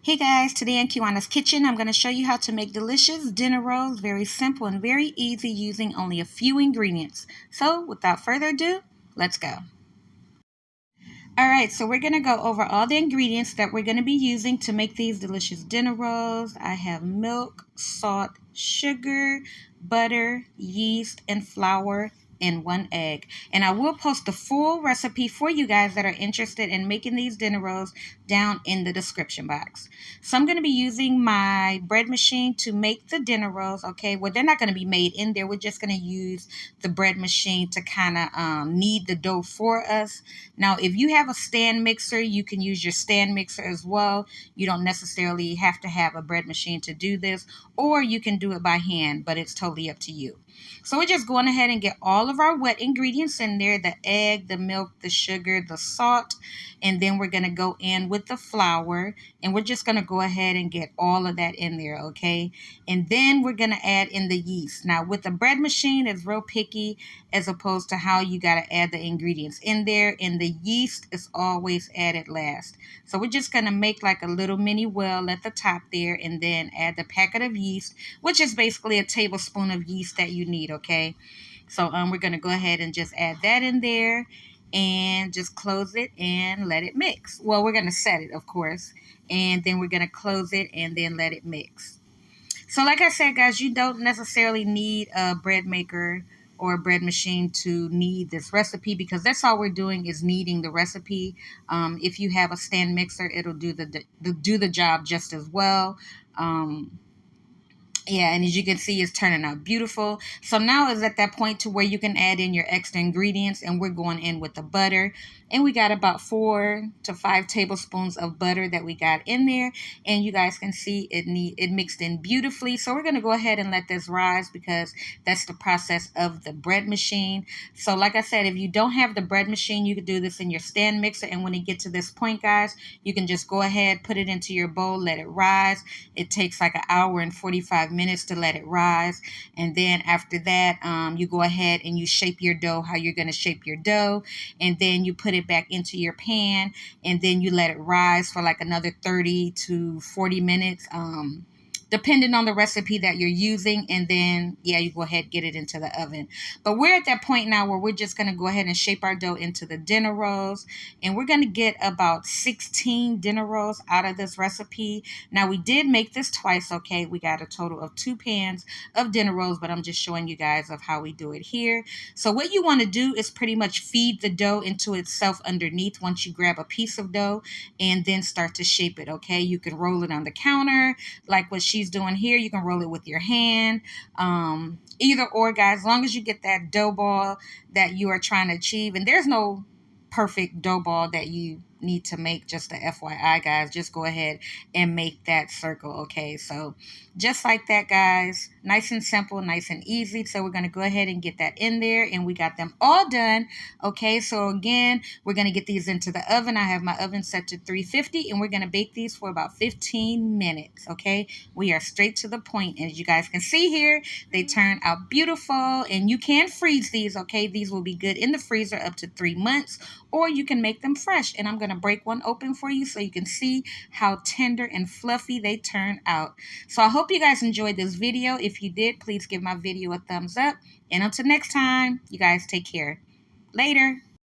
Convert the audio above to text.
Hey guys, today in Kiwanna's kitchen, I'm going to show you how to make delicious dinner rolls. Very simple and very easy using only a few ingredients. So without further ado, let's go. Alright, so we're going to go over all the ingredients that we're going to be using to make these delicious dinner rolls. I have milk, salt, sugar, butter, yeast, and flour, and 1 egg. And I will post the full recipe for you guys that are interested in making these dinner rolls down in the description box. So I'm going to be using my bread machine to make the dinner rolls, okay? Well, they're not going to be made in there. We're just going to use the bread machine to kind of knead the dough for us. Now, if you have a stand mixer, you can use your stand mixer as well. You don't necessarily have to have a bread machine to do this, or you can do it by hand, but it's totally up to you. So we're just going ahead and get all of our wet ingredients in there, the egg, the milk, the sugar, the salt, and then we're going to go in with the flour, and we're just going to go ahead and get all of that in there, okay? And then we're going to add in the yeast. Now, with the bread machine, it's real picky as opposed to how you got to add the ingredients in there, and the yeast is always added last. So we're just going to make like a little mini well at the top there, and then add the packet of yeast, which is basically a tablespoon of yeast that you need, okay? So we're going to go ahead and just add that in there and just close it and let it mix. Well, we're going to set it, of course, and then we're going to close it and then let it mix. So like I said, guys, you don't necessarily need a bread maker or a bread machine to knead this recipe, because that's all we're doing is kneading the recipe. If you have a stand mixer, it'll do the job just as well. Yeah, and as you can see, it's turning out beautiful. So now is at that point to where you can add in your extra ingredients, and we're going in with the butter. And we got about 4 to 5 tablespoons of butter that we got in there. And you guys can see it mixed in beautifully. So we're going to go ahead and let this rise, because that's the process of the bread machine. So like I said, if you don't have the bread machine, you could do this in your stand mixer. And when you get to this point, guys, you can just go ahead, put it into your bowl, let it rise. It takes like an hour and 45 minutes to let it rise. And then after that, you go ahead and you shape your dough how you're going to shape your dough. And then you put it back into your pan, and then you let it rise for like another 30 to 40 minutes. Depending on the recipe that you're using, and then yeah, you go ahead, get it into the oven. But we're at that point now where we're just going to go ahead and shape our dough into the dinner rolls, and we're going to get about 16 dinner rolls out of this recipe. Now, we did make this twice, okay? We got a total of 2 pans of dinner rolls, but I'm just showing you guys of how we do it here. So what you want to do is pretty much feed the dough into itself underneath once you grab a piece of dough, and then start to shape it, okay? You can roll it on the counter like what she's doing here. You can roll it with your hand. Either or, guys, as long as you get that dough ball that you are trying to achieve. And there's no perfect dough ball that you need to make, just a FYI, guys. Just go ahead and make that circle, okay? So just like that, guys, nice and simple, nice and easy. So we're going to go ahead and get that in there, and we got them all done, okay? So again, we're going to get these into the oven. I have my oven set to 350, and we're going to bake these for about 15 minutes, okay? We are straight to the point. And as you guys can see here, they turn out beautiful, and you can freeze these, okay? These will be good in the freezer up to 3 months, or you can make them fresh. And I'm going to break one open for you so you can see how tender and fluffy they turn out. So I hope you guys enjoyed this video. If you did, please give my video a thumbs up. And until next time, you guys take care. Later.